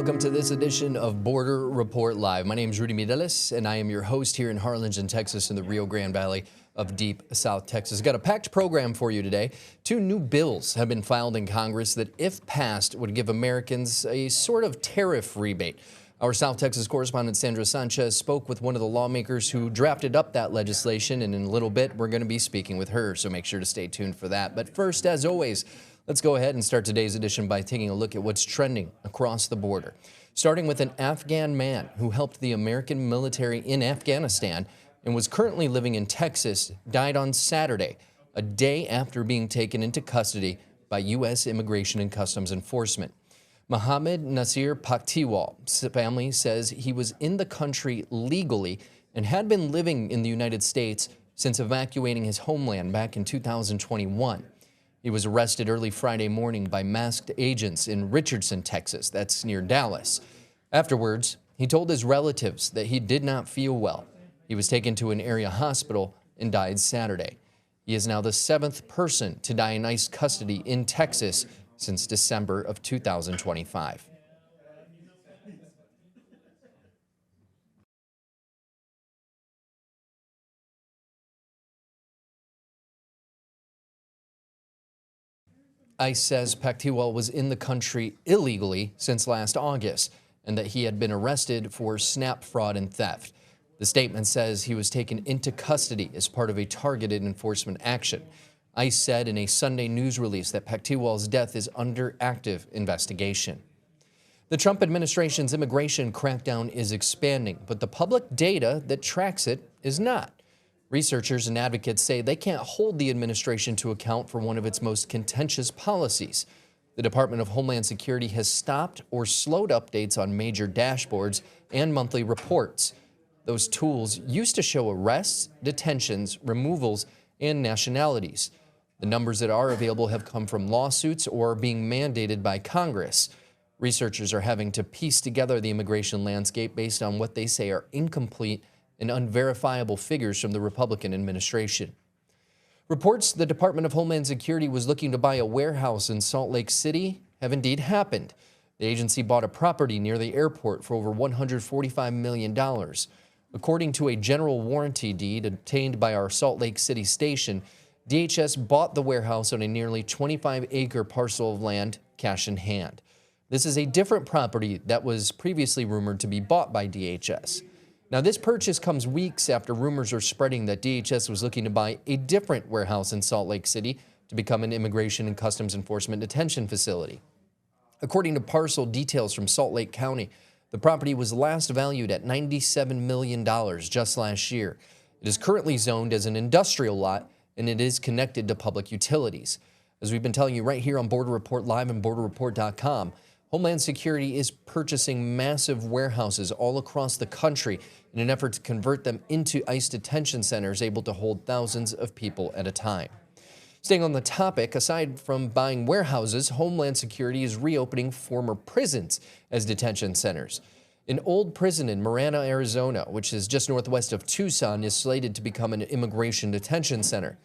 welcome to this edition of Border Report Live. My name is Rudy Mireles, and I am your host here in Harlingen, Texas, in the Rio Grande Valley of deep South Texas. Got a packed program for you today. Two new bills have been filed in Congress that, if passed, would give Americans a sort of tariff rebate. Our South Texas correspondent Sandra Sanchez spoke with one of the lawmakers who drafted up that legislation, and in a little bit, we're going to be speaking with her, so make sure to stay tuned for that. But first, as always, let's go ahead and start today's edition by taking a look at what's trending across the border. Starting with an Afghan man who helped the American military in Afghanistan and was currently living in Texas, died on Saturday, a day after being taken into custody by U.S. Immigration and Customs Enforcement. Mohammed Nasir Paktiwal's family says he was in the country legally and had been living in the United States since evacuating his homeland back in 2021. He was arrested early Friday morning by masked agents in Richardson, Texas. That's near Dallas. Afterwards, he told his relatives that he did not feel well. He was taken to an area hospital and died Saturday. He is now the seventh person to die in ICE custody in Texas since December of 2025. ICE says Paktiwal was in the country illegally since last August and that he had been arrested for SNAP fraud and theft. The statement says he was taken into custody as part of a targeted enforcement action. ICE said in a Sunday news release that Paktiwal's death is under active investigation. The Trump administration's immigration crackdown is expanding, but the public data that tracks it is not. Researchers and advocates say they can't hold the administration to account for one of its most contentious policies. The Department of Homeland Security has stopped or slowed updates on major dashboards and monthly reports. Those tools used to show arrests, detentions, removals, and nationalities. The numbers that are available have come from lawsuits or being mandated by Congress. Researchers are having to piece together the immigration landscape based on what they say are incomplete and unverifiable figures from the Republican administration. Reports the Department of Homeland Security was looking to buy a warehouse in Salt Lake City have indeed happened. The agency bought a property near the airport for over $145 million. According to a general warranty deed obtained by our Salt Lake City station, DHS bought the warehouse on a nearly 25-acre parcel of land, cash in hand. This is a different property that was previously rumored to be bought by DHS. Now, this purchase comes weeks after rumors are spreading that DHS was looking to buy a different warehouse in Salt Lake City to become an Immigration and Customs Enforcement detention facility. According to parcel details from Salt Lake County, the property was last valued at $97 million just last year. It is currently zoned as an industrial lot, and it is connected to public utilities. As we've been telling you right here on Border Report Live and BorderReport.com, Homeland Security is purchasing massive warehouses all across the country in an effort to convert them into ICE detention centers able to hold thousands of people at a time. Staying on the topic, aside from buying warehouses, Homeland Security is reopening former prisons as detention centers. An old prison in Marana, Arizona, which is just northwest of Tucson, is slated to become an immigration detention center.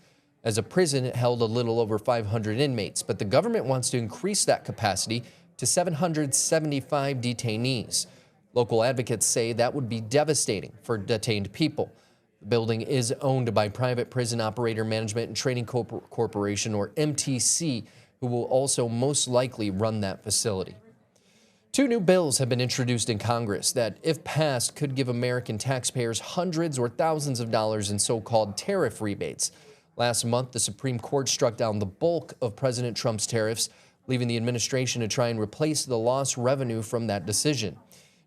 As a prison, it held a little over 500 inmates, but the government wants to increase that capacity to 775 detainees. Local advocates say that would be devastating for detained people. The building is owned by Private Prison Operator Management and Training Corporation, or MTC, who will also most likely run that facility. Two new bills have been introduced in Congress that, if passed, could give American taxpayers hundreds or thousands of dollars in so-called tariff rebates. Last month, the Supreme Court struck down the bulk of President Trump's tariffs, leaving the administration to try and replace the lost revenue from that decision.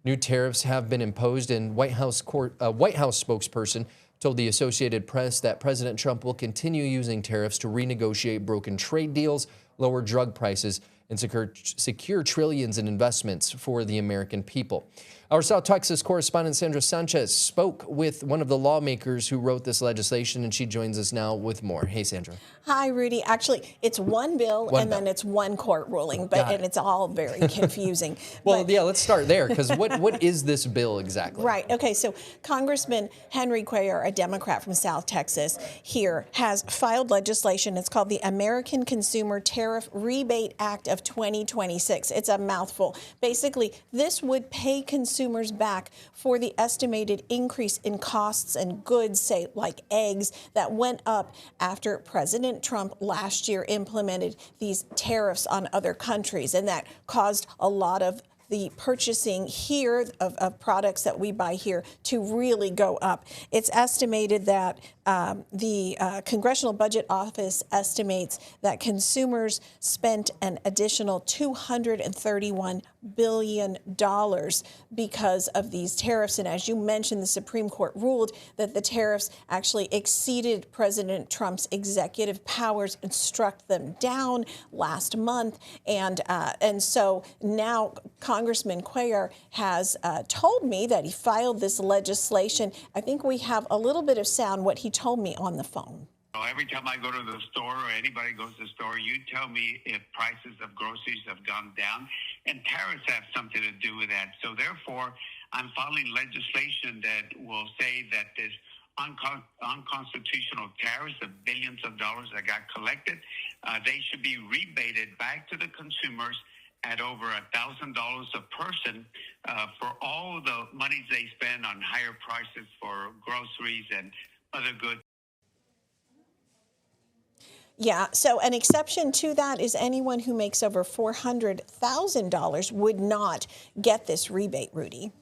New tariffs have been imposed, and White House spokesperson told the Associated Press that President Trump will continue using tariffs to renegotiate broken trade deals, lower drug prices, and secure trillions in investments for the American people. Our South Texas correspondent Sandra Sanchez spoke with one of the lawmakers who wrote this legislation, and she joins us now with more. Hey, Sandra. Hi, Rudy. Actually, it's one bill then it's one court ruling, and it's all very confusing. Well, yeah, let's start there, because what is this bill exactly? Right. Okay, so Congressman Henry Cuellar, a Democrat from South Texas here, has filed legislation. It's called the American Consumer Tariff Rebate Act of 2026. It's a mouthful. Basically, this would pay consumers back for the estimated increase in costs and goods, say like eggs, that went up after President Trump last year implemented these tariffs on other countries, and that caused a lot of the purchasing here of products that we buy here to really go up. It's estimated that the Congressional Budget Office estimates that consumers spent an additional $231 billion because of these tariffs. And as you mentioned, the Supreme Court ruled that the tariffs actually exceeded President Trump's executive powers and struck them down last month. And so now Congressman Cuellar has told me that he filed this legislation. I think we have a little bit of sound, what he told me on the phone. Every time I go to the store or anybody goes to the store, you tell me if prices of groceries have gone down, and tariffs have something to do with that. So therefore, I'm filing legislation that will say that this unconstitutional tariffs of billions of dollars that got collected, they should be rebated back to the consumers at over $1,000 a person for all the monies they spend on higher prices for groceries and other goods. Yeah, so an exception to that is anyone who makes over $400,000 would not get this rebate, Rudy.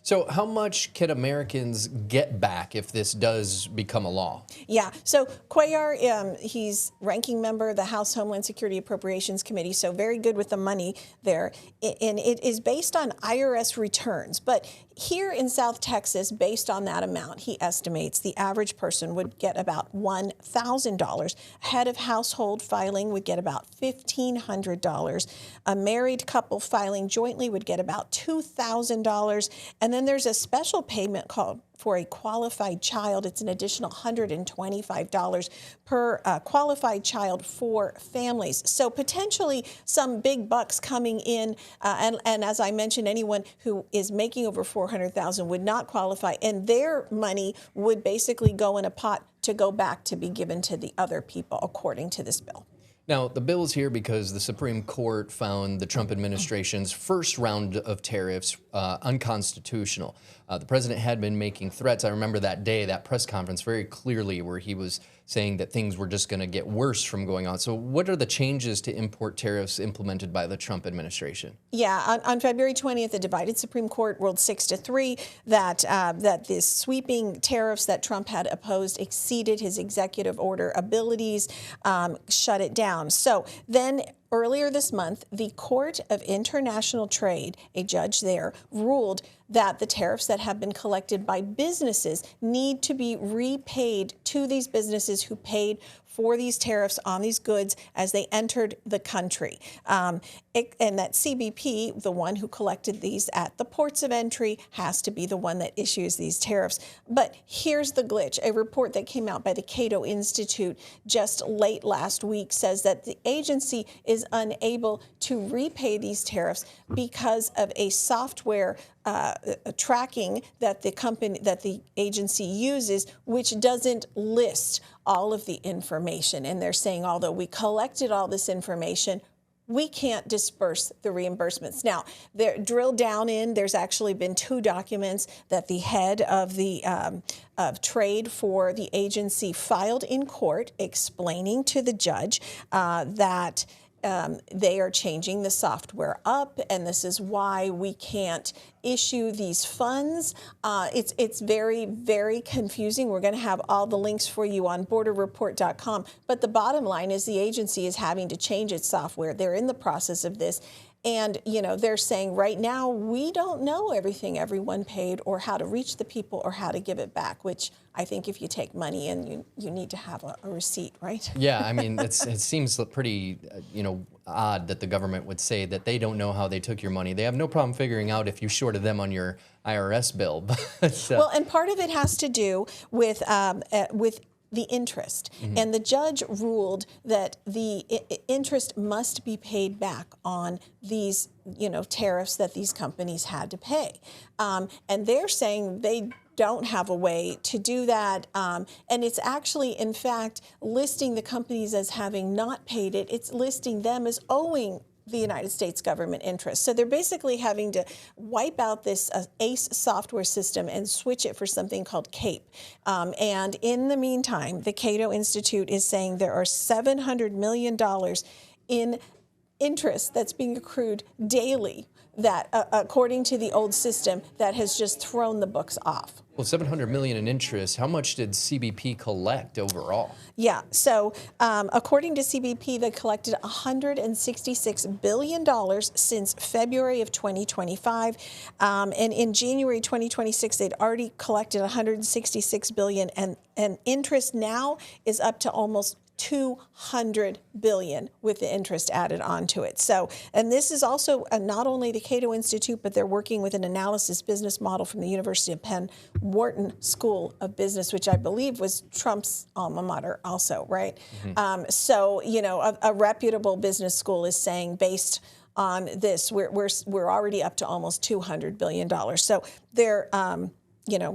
So how much can Americans get back if this does become a law? Yeah, so Cuellar, he's ranking member of the House Homeland Security Appropriations Committee, so very good with the money there. And it is based on IRS returns. But here in South Texas, based on that amount, he estimates the average person would get about $1,000. Head of household filing would get about $1,500. A married couple filing jointly would get about $2,000. And then there's a special payment called for a qualified child. It's an additional $125 per qualified child for families. So potentially some big bucks coming in. And as I mentioned, anyone who is making over $400,000 would not qualify, and their money would basically go in a pot to go back to be given to the other people, according to this bill. Now, the bill is here because the Supreme Court found the Trump administration's first round of tariffs unconstitutional. The president had been making threats. I remember that day, that press conference very clearly, where he was saying that things were just going to get worse from going on. So what are the changes to import tariffs implemented by the Trump administration? Yeah, on February 20th, the divided Supreme Court ruled 6-3 that this sweeping tariffs that Trump had opposed exceeded his executive order abilities, shut it down. So then earlier this month, the Court of International Trade, a judge there, ruled that the tariffs that have been collected by businesses need to be repaid to these businesses who paid for these tariffs on these goods as they entered the country. And that CBP, the one who collected these at the ports of entry, has to be the one that issues these tariffs. But here's the glitch. A report that came out by the Cato Institute just late last week says that the agency is unable to repay these tariffs because of a software tracking that the agency uses, which doesn't list all of the information. And they're saying, although we collected all this information, we can't disperse the reimbursements. Now, they're drilled down in. There's actually been 2 documents that the head of the of trade for the agency filed in court, explaining to the judge that they are changing the software up, and this is why we can't issue these funds. It's very, very confusing. We're going to have all the links for you on borderreport.com. But the bottom line is the agency is having to change its software. They're in the process of this. And, they're saying right now, we don't know everything everyone paid or how to reach the people or how to give it back, which I think if you take money in, you need to have a receipt, right? Yeah, I mean, it seems pretty, odd that the government would say that they don't know how they took your money. They have no problem figuring out if you shorted them on your IRS bill. But, Well, and part of it has to do with the interest. And the judge ruled that the interest must be paid back on these, tariffs that these companies had to pay. And they're saying they don't have a way to do that. And it's actually, in fact, listing the companies as having not paid it. It's listing them as owing the United States government interest. So they're basically having to wipe out this ACE software system and switch it for something called CAPE. And in the meantime, the Cato Institute is saying there are $700 million in interest that's being accrued daily that, according to the old system, that has just thrown the books off. well, $700 million in interest. How much did CBP collect overall? Yeah, so according to CBP, they collected $166 billion since February of 2025. And in January 2026, they'd already collected $166 billion, and interest now is up to almost $200 billion with the interest added onto it. So, and this is also not only the Cato Institute, but they're working with an analysis business model from the University of Penn Wharton School of Business, which I believe was Trump's alma mater also, right? So, a reputable business school is saying, based on this, we're already up to almost $200 billion. So they're,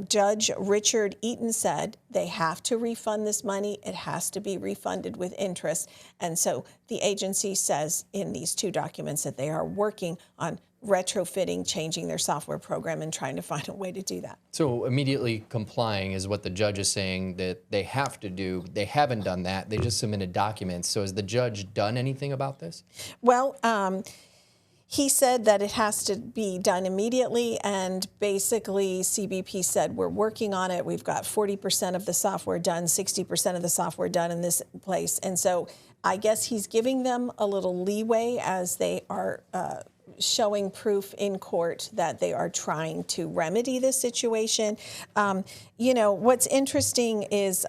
Judge Richard Eaton said they have to refund this money. It has to be refunded with interest. And so the agency says in these two documents that they are working on retrofitting, changing their software program, and trying to find a way to do that. So immediately complying is what the judge is saying that they have to do. They haven't done that. They just submitted documents. So has the judge done anything about this? Well, he said that it has to be done immediately, and basically CBP said, we're working on it. We've got 40% of the software done, 60% of the software done in this place. And so I guess he's giving them a little leeway as they are showing proof in court that they are trying to remedy this situation. What's interesting is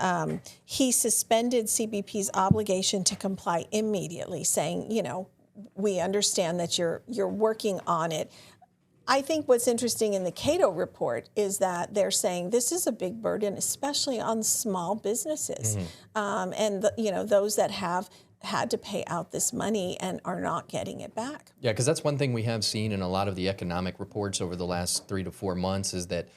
he suspended CBP's obligation to comply immediately, saying, we understand that you're working on it. I think what's interesting in the Cato report is that they're saying this is a big burden, especially on small businesses, and those that have had to pay out this money and are not getting it back. Yeah, because that's one thing we have seen in a lot of the economic reports over the last 3 to 4 months is that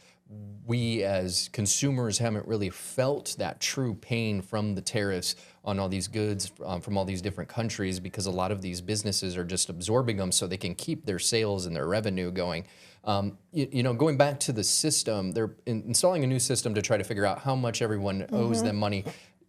we as consumers haven't really felt that true pain from the tariffs on all these goods from all these different countries, because a lot of these businesses are just absorbing them so they can keep their sales and their revenue going. Going back to the system, they're installing a new system to try to figure out how much everyone owes them money.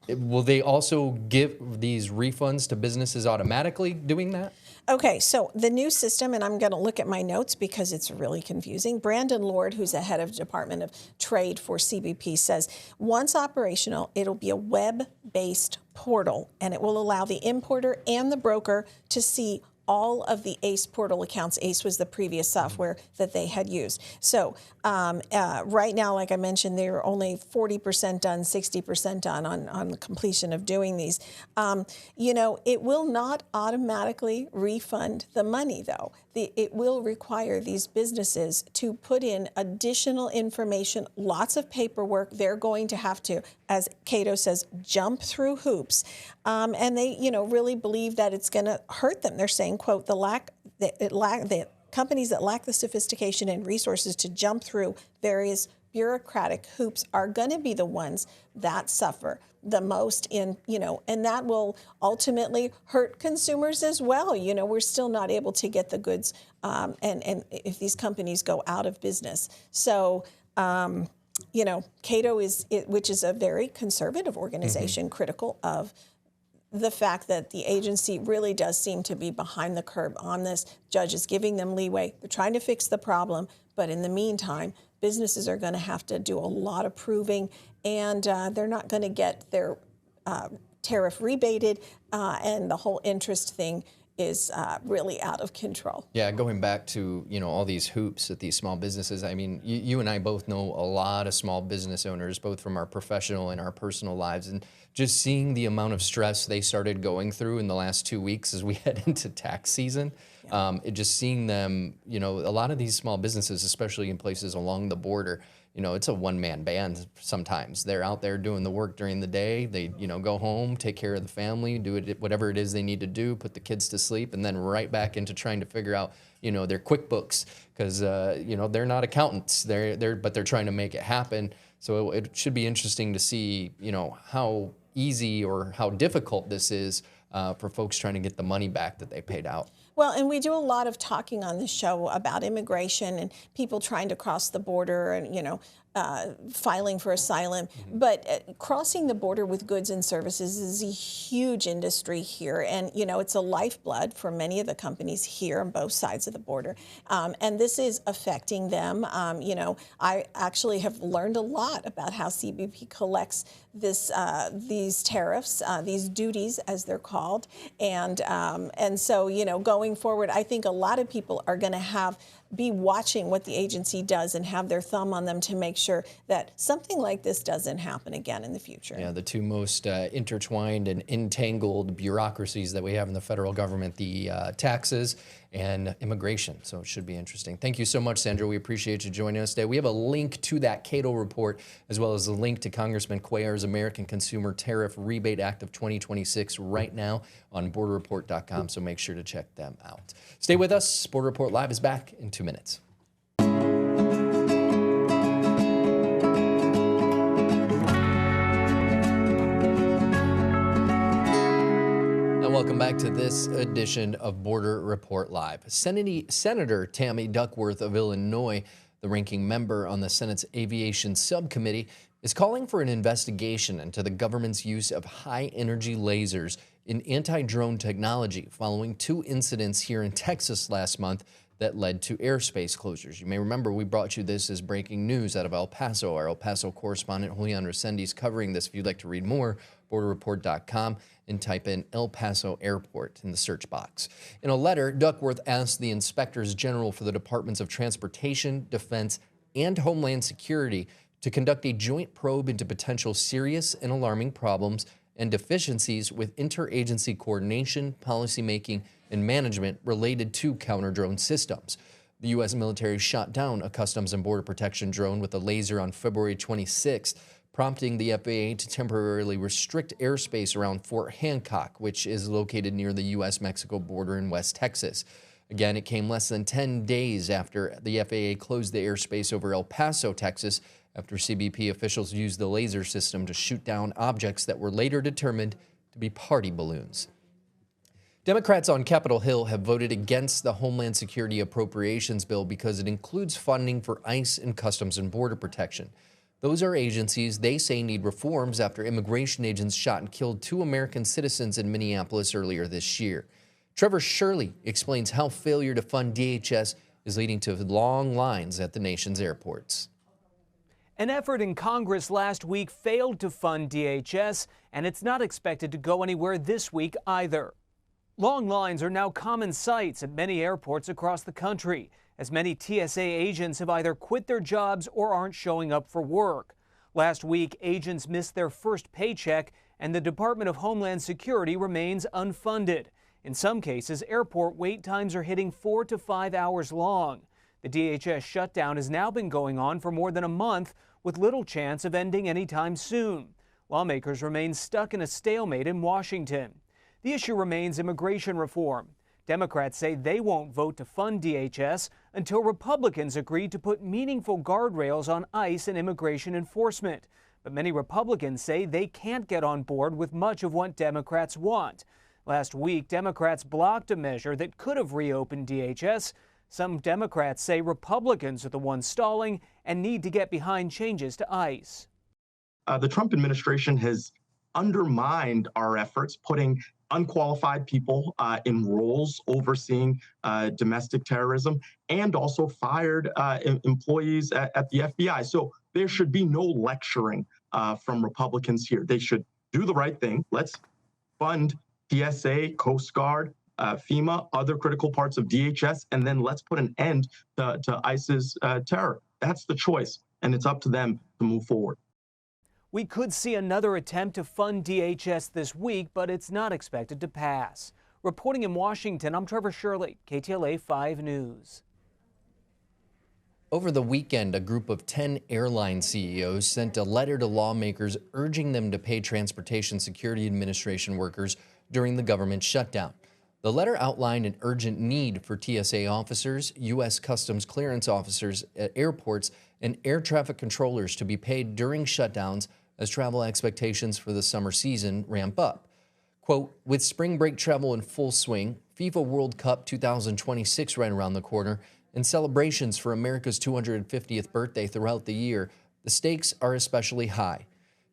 Will they also give these refunds to businesses automatically doing that? Okay, so the new system, and I'm going to look at my notes because it's really confusing. Brandon Lord, who's the head of Department of Trade for CBP, says once operational, it'll be a web-based portal, and it will allow the importer and the broker to see all of the ACE portal accounts. ACE was the previous software that they had used. So right now, like I mentioned, they're only 40% done, 60% done on the completion of doing these. It will not automatically refund the money, though. It will require these businesses to put in additional information, lots of paperwork. They're going to have to, as Cato says, jump through hoops. And they, really believe that it's going to hurt them. They're saying, quote, the companies that lack the sophistication and resources to jump through various bureaucratic hoops are going to be the ones that suffer the most and that will ultimately hurt consumers as well. We're still not able to get the goods and if these companies go out of business. So, Cato which is a very conservative organization, critical of the fact that the agency really does seem to be behind the curve on this. Judge is giving them leeway. They're trying to fix the problem, but in the meantime, businesses are going to have to do a lot of proving, and they're not going to get their tariff rebated, and the whole interest thing is really out of control. Yeah, going back to, all these hoops at these small businesses. I mean, you and I both know a lot of small business owners, both from our professional and our personal lives, and just seeing the amount of stress they started going through in the last 2 weeks as we head into tax season. It just seeing them, a lot of these small businesses, especially in places along the border, it's a one-man band sometimes. They're out there doing the work during the day. They, go home, take care of the family, do it, whatever it is they need to do, put the kids to sleep, and then right back into trying to figure out, their QuickBooks, because, they're not accountants. But they're trying to make it happen. So it should be interesting to see, how easy or how difficult this is for folks trying to get the money back that they paid out. Well, and we do a lot of talking on the show about immigration and people trying to cross the border and, filing for asylum. But crossing the border with goods and services is a huge industry here. And, it's a lifeblood for many of the companies here on both sides of the border. And this is affecting them. I actually have learned a lot about how CBP collects these tariffs, these duties, as they're called. And so, going forward, I think a lot of people are going to be watching what the agency does and have their thumb on them to make sure that something like this doesn't happen again in the future. Yeah, the two most intertwined and entangled bureaucracies that we have in the federal government, the taxes and immigration. So it should be interesting. Thank you so much, Sandra. We appreciate you joining us today. We have a link to that Cato report, as well as a link to Congressman Cuellar's American Consumer Tariff Rebate Act of 2026 right now on borderreport.com. So make sure to check them out. Stay with us. Border Report Live is back in 2 minutes. Welcome back to this edition of Border Report Live. Senator Tammy Duckworth of Illinois, the ranking member on the Senate's Aviation Subcommittee, is calling for an investigation into the government's use of high-energy lasers in anti-drone technology following 2 incidents here in Texas last month that led to airspace closures. You may remember we brought you this as breaking news out of El Paso. Our El Paso correspondent Julian Resendiz is covering this. If you'd like to read more, borderreport.com and type in El Paso Airport in the search box. In a letter, Duckworth asked the Inspectors General for the Departments of Transportation, Defense, and Homeland Security to conduct a joint probe into potential serious and alarming problems and deficiencies with interagency coordination, policymaking, and management related to counter-drone systems. The U.S. military shot down a Customs and Border Protection drone with a laser on February 26th, prompting the FAA to temporarily restrict airspace around Fort Hancock, which is located near the U.S.-Mexico border in West Texas. Again, it came less than 10 days after the FAA closed the airspace over El Paso, Texas, after CBP officials used the laser system to shoot down objects that were later determined to be party balloons. Democrats on Capitol Hill have voted against the Homeland Security Appropriations Bill because it includes funding for ICE and Customs and Border Protection. Those are agencies they say need reforms after immigration agents shot and killed 2 American citizens in Minneapolis earlier this year. Trevor Shirley explains how failure to fund DHS is leading to long lines at the nation's airports. An effort in Congress last week failed to fund DHS, and it's not expected to go anywhere this week either. Long lines are now common sights at many airports across the country, as many TSA agents have either quit their jobs or aren't showing up for work. Last week, agents missed their first paycheck, and the Department of Homeland Security remains unfunded. In some cases, airport wait times are hitting 4 to 5 hours long. The DHS shutdown has now been going on for more than a month, with little chance of ending anytime soon. Lawmakers remain stuck in a stalemate in Washington. The issue remains immigration reform. Democrats say they won't vote to fund DHS until Republicans agree to put meaningful guardrails on ICE and immigration enforcement. But many Republicans say they can't get on board with much of what Democrats want. Last week, Democrats blocked a measure that could have reopened DHS. Some Democrats say Republicans are the ones stalling and need to get behind changes to ICE. The Trump administration has undermined our efforts, putting unqualified people in roles overseeing domestic terrorism, and also fired employees at the FBI. So there should be no lecturing from Republicans here. They should do the right thing. Let's fund TSA, Coast Guard, FEMA, other critical parts of DHS, and then let's put an end to ICE's terror. That's the choice, and it's up to them to move forward. We could see another attempt to fund DHS this week, but it's not expected to pass. Reporting in Washington, I'm Trevor Shirley, KTLA 5 News. Over the weekend, a group of 10 airline CEOs sent a letter to lawmakers urging them to pay Transportation Security Administration workers during the government shutdown. The letter outlined an urgent need for TSA officers, U.S. Customs clearance officers at airports, and air traffic controllers to be paid during shutdowns as travel expectations for the summer season ramp up. Quote, with spring break travel in full swing, FIFA World Cup 2026 right around the corner, and celebrations for America's 250th birthday throughout the year, the stakes are especially high.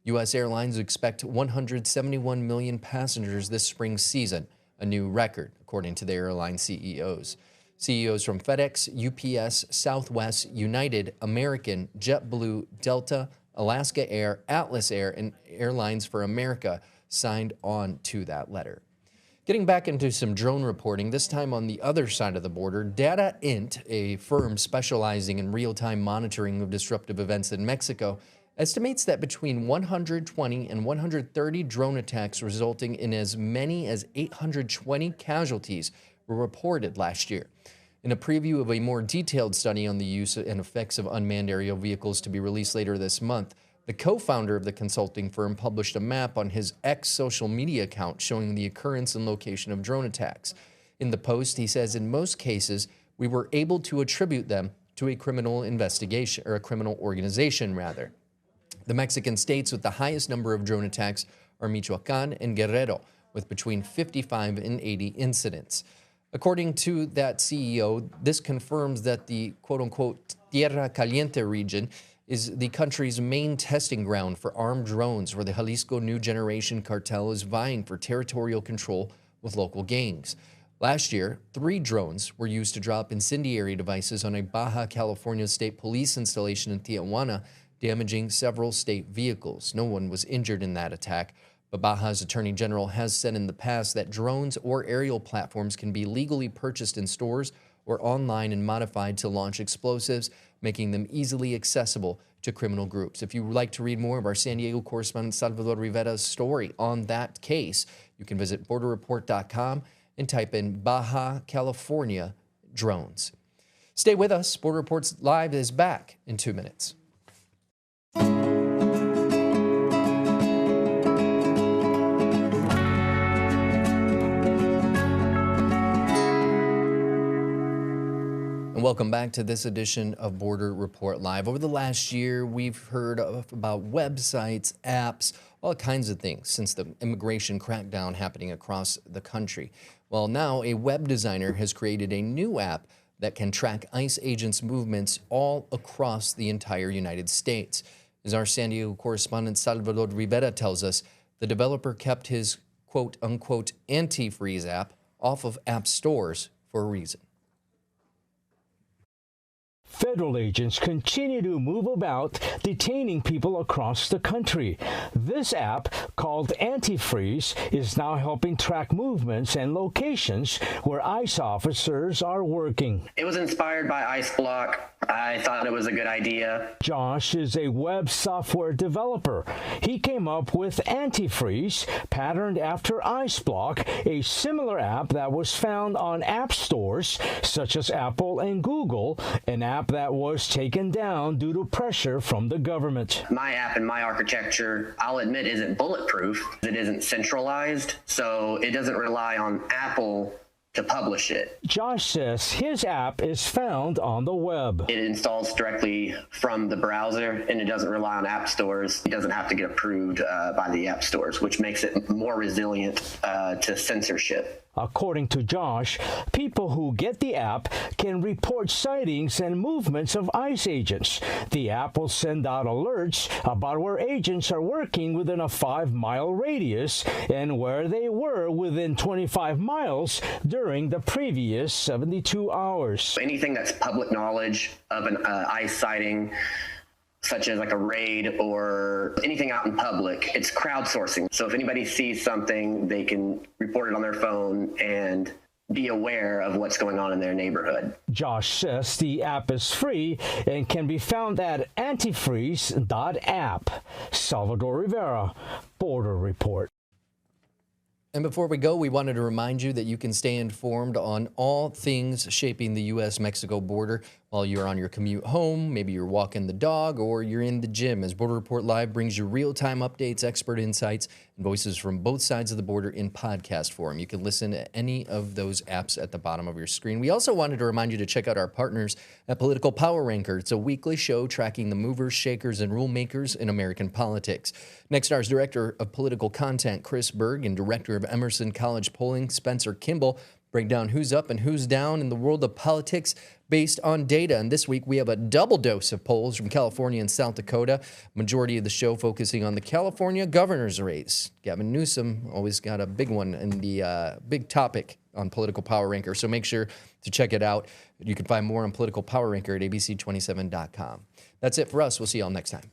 U.S. airlines expect 171 million passengers this spring season, a new record, according to the airline CEOs. CEOs from FedEx, UPS, Southwest, United, American, JetBlue, Delta, Alaska Air, Atlas Air, and Airlines for America signed on to that letter. Getting back into some drone reporting, this time on the other side of the border, Data Int, a firm specializing in real-time monitoring of disruptive events in Mexico, estimates that between 120 and 130 drone attacks resulting in as many as 820 casualties were reported last year. In a preview of a more detailed study on the use and effects of unmanned aerial vehicles to be released later this month, the co-founder of the consulting firm published a map on his X social media account showing the occurrence and location of drone attacks. In the post, he says, in most cases, we were able to attribute them to a criminal investigation, or a criminal organization, rather. The Mexican states with the highest number of drone attacks are Michoacán and Guerrero, with between 55 and 80 incidents. According to that CEO, this confirms that the quote-unquote Tierra Caliente region is the country's main testing ground for armed drones, where the Jalisco New Generation cartel is vying for territorial control with local gangs. Last year, 3 drones were used to drop incendiary devices on a Baja California State Police installation in Tijuana, damaging several state vehicles. No one was injured in that attack. But Baja's Attorney General has said in the past that drones or aerial platforms can be legally purchased in stores or online and modified to launch explosives, making them easily accessible to criminal groups. If you would like to read more of our San Diego correspondent Salvador Rivera's story on that case, you can visit borderreport.com and type in Baja California drones. Stay with us. Border Reports Live is back in 2 minutes. Welcome back to this edition of Border Report Live. Over the last year, we've heard about websites, apps, all kinds of things since the immigration crackdown happening across the country. Well, now a web designer has created a new app that can track ICE agents' movements all across the entire United States. As our San Diego correspondent Salvador Rivera tells us, the developer kept his quote-unquote anti-freeze app off of app stores for a reason. Federal agents continue to move about, detaining people across the country. This app, called Antifreeze, is now helping track movements and locations where ICE officers are working. It was inspired by ICE Block. I thought it was a good idea. Josh is a web software developer. He came up with Antifreeze, patterned after ICE Block, a similar app that was found on app stores such as Apple and Google, an app that was taken down due to pressure from the government. My app and my architecture, I'll admit, isn't bulletproof. It isn't centralized, so it doesn't rely on Apple to publish it. Josh says his app is found on the web. It installs directly from the browser, and it doesn't rely on app stores. It doesn't have to get approved by the app stores, which makes it more resilient to censorship. According to Josh, people who get the app can report sightings and movements of ICE agents. The app will send out alerts about where agents are working within a 5-mile radius and where they were within 25 miles during the previous 72 hours. Anything that's public knowledge of an ICE sighting, such as like a raid or anything out in public, it's crowdsourcing. So if anybody sees something, they can report it on their phone and be aware of what's going on in their neighborhood. Josh says the app is free and can be found at antifreeze.app. Salvador Rivera, Border Report. And before we go, we wanted to remind you that you can stay informed on all things shaping the U.S.-Mexico border while you're on your commute home, maybe you're walking the dog, or you're in the gym, as Border Report Live brings you real-time updates, expert insights, and voices from both sides of the border in podcast form. You can listen to any of those apps at the bottom of your screen. We also wanted to remind you to check out our partners at Political Power Ranker. It's a weekly show tracking the movers, shakers, and rule makers in American politics. Nextstar's Director of Political Content, Chris Berg, and Director of Emerson College Polling, Spencer Kimball, break down who's up and who's down in the world of politics based on data. And this week we have a double dose of polls from California and South Dakota. Majority of the show focusing on the California governor's race. Gavin Newsom always got a big one in the big topic on Political Power Ranker. So make sure to check it out. You can find more on Political Power Ranker at abc27.com. That's it for us. We'll see y'all next time.